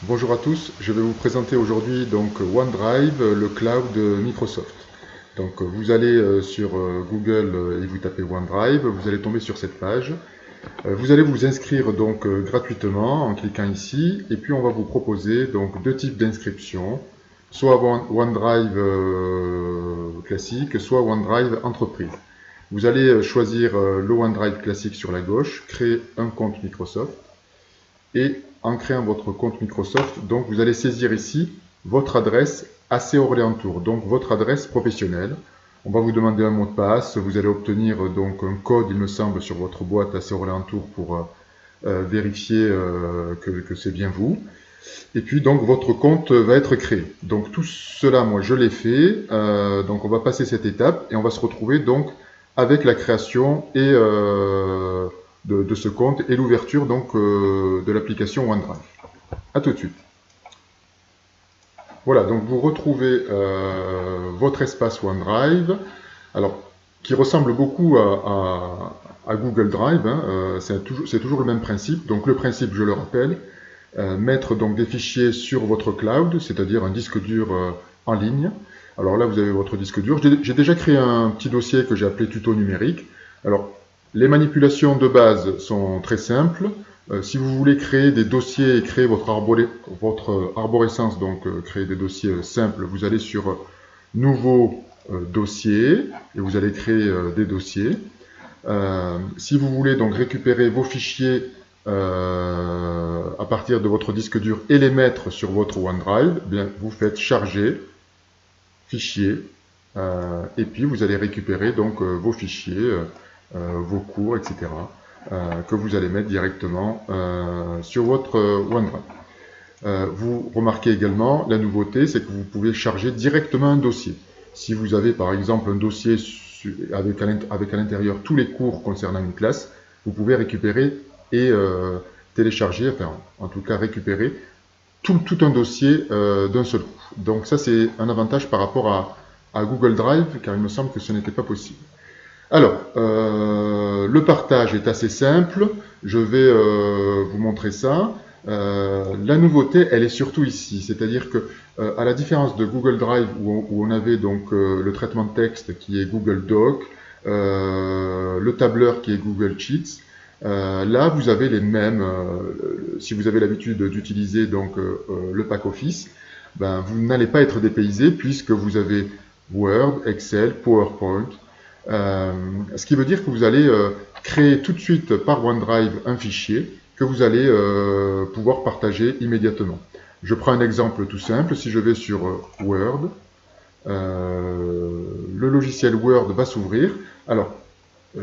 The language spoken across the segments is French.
Bonjour à tous, je vais vous présenter aujourd'hui donc OneDrive, le cloud de Microsoft. Donc vous allez sur Google et vous tapez OneDrive, vous allez tomber sur cette page. Vous allez vous inscrire donc gratuitement en cliquant ici et puis on va vous proposer donc deux types d'inscription, soit OneDrive classique, soit OneDrive entreprise. Vous allez choisir le OneDrive classique sur la gauche, créer un compte Microsoft et en créant votre compte Microsoft, donc vous allez saisir ici votre adresse AC Orléans-Tours, donc votre adresse professionnelle. On va vous demander un mot de passe, vous allez obtenir donc un code, il me semble, sur votre boîte AC Orléans-Tours pour vérifier que c'est bien vous. Et puis donc votre compte va être créé. Donc tout cela, moi je l'ai fait. Donc on va passer cette étape et on va se retrouver donc avec la création et de ce compte et l'ouverture donc de l'application OneDrive. A tout de suite. Voilà, donc vous retrouvez votre espace OneDrive, alors qui ressemble beaucoup à Google Drive, hein, c'est toujours le même principe. Donc le principe, je le rappelle, mettre donc des fichiers sur votre cloud, c'est-à-dire un disque dur en ligne. Alors là, vous avez votre disque dur. J'ai déjà créé un petit dossier que j'ai appelé tuto numérique. Alors, les manipulations de base sont très simples. Si vous voulez créer des dossiers et créer votre arborescence, donc créer des dossiers simples, vous allez sur Nouveau dossier et vous allez créer des dossiers. Si vous voulez donc récupérer vos fichiers à partir de votre disque dur et les mettre sur votre OneDrive, eh bien, vous faites charger, fichier, et puis vous allez récupérer donc vos fichiers, vos cours, etc. Que vous allez mettre directement sur votre OneDrive. Vous remarquez également la nouveauté, c'est que vous pouvez charger directement un dossier. Si vous avez par exemple un dossier avec à l'intérieur tous les cours concernant une classe, vous pouvez récupérer et télécharger, enfin en tout cas récupérer tout un dossier d'un seul coup. Donc ça c'est un avantage par rapport à Google Drive, car il me semble que ce n'était pas possible. Alors, le partage est assez simple, je vais vous montrer ça. La nouveauté, elle est surtout ici, c'est-à-dire que à la différence de Google Drive où on avait donc le traitement de texte qui est Google Doc, le tableur qui est Google Sheets, là vous avez les mêmes. Si vous avez l'habitude d'utiliser donc le pack Office, ben, vous n'allez pas être dépaysé puisque vous avez Word, Excel, PowerPoint. Ce qui veut dire que vous allez créer tout de suite par OneDrive un fichier que vous allez pouvoir partager immédiatement. Je prends un exemple tout simple. Si je vais sur Word, le logiciel Word va s'ouvrir. Alors,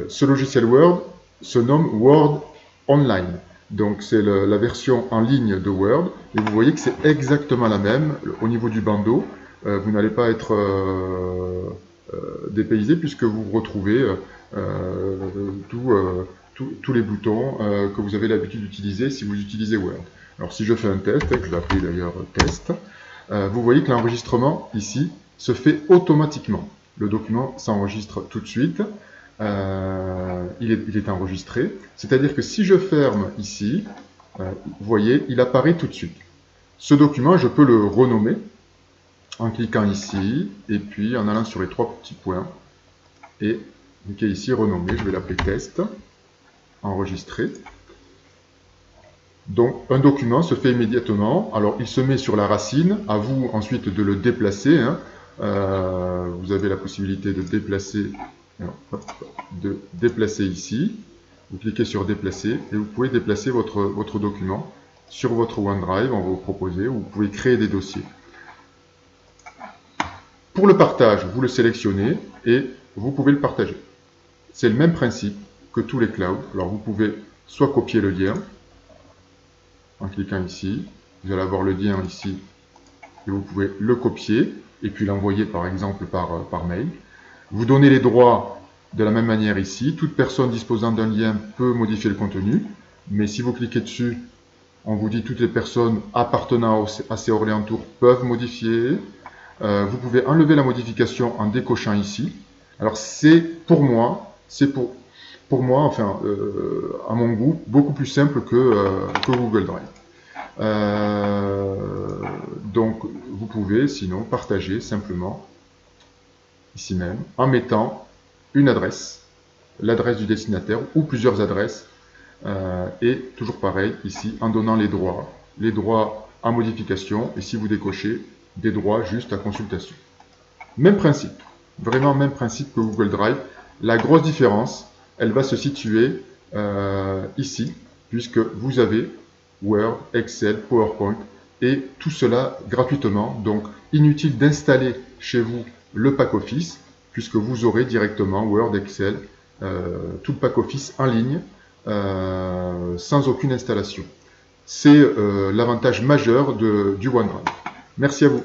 ce logiciel Word se nomme Word Online. Donc, c'est la version en ligne de Word. Et vous voyez que c'est exactement la même au niveau du bandeau. Vous n'allez pas être dépaysé puisque vous retrouvez tous les boutons que vous avez l'habitude d'utiliser si vous utilisez Word. Alors si je fais un test, que je vais appeler d'ailleurs test, vous voyez que l'enregistrement ici se fait automatiquement. Le document s'enregistre tout de suite, il est enregistré, c'est-à-dire que si je ferme ici, vous voyez, il apparaît tout de suite. Ce document, je peux le renommer en cliquant ici, et puis en allant sur les trois petits points, et cliquer ici, renommer, je vais l'appeler test, enregistrer. Donc un document se fait immédiatement, alors il se met sur la racine, à vous ensuite de le déplacer, hein. Vous avez la possibilité de déplacer ici, vous cliquez sur déplacer, et vous pouvez déplacer votre document sur votre OneDrive, on va vous proposer, vous pouvez créer des dossiers. Pour le partage, vous le sélectionnez et vous pouvez le partager. C'est le même principe que tous les clouds. Alors vous pouvez soit copier le lien en cliquant ici, vous allez avoir le lien ici et vous pouvez le copier et puis l'envoyer par exemple par mail. Vous donnez les droits de la même manière ici. Toute personne disposant d'un lien peut modifier le contenu, mais si vous cliquez dessus, on vous dit toutes les personnes appartenant à ces Orléans-Tours peuvent modifier. Vous pouvez enlever la modification en décochant ici. Alors c'est pour moi, enfin, à mon goût, beaucoup plus simple que Google Drive. Donc vous pouvez sinon partager simplement, ici même, en mettant une adresse, l'adresse du destinataire ou plusieurs adresses, et toujours pareil ici, en donnant les droits à modification, et si vous décochez, des droits juste à consultation. Même principe, vraiment même principe que Google Drive. La grosse différence, elle va se situer ici, puisque vous avez Word, Excel, PowerPoint, et tout cela gratuitement. Donc, inutile d'installer chez vous le pack Office, puisque vous aurez directement Word, Excel, tout le pack Office en ligne, sans aucune installation. C'est l'avantage majeur du OneDrive. Merci à vous.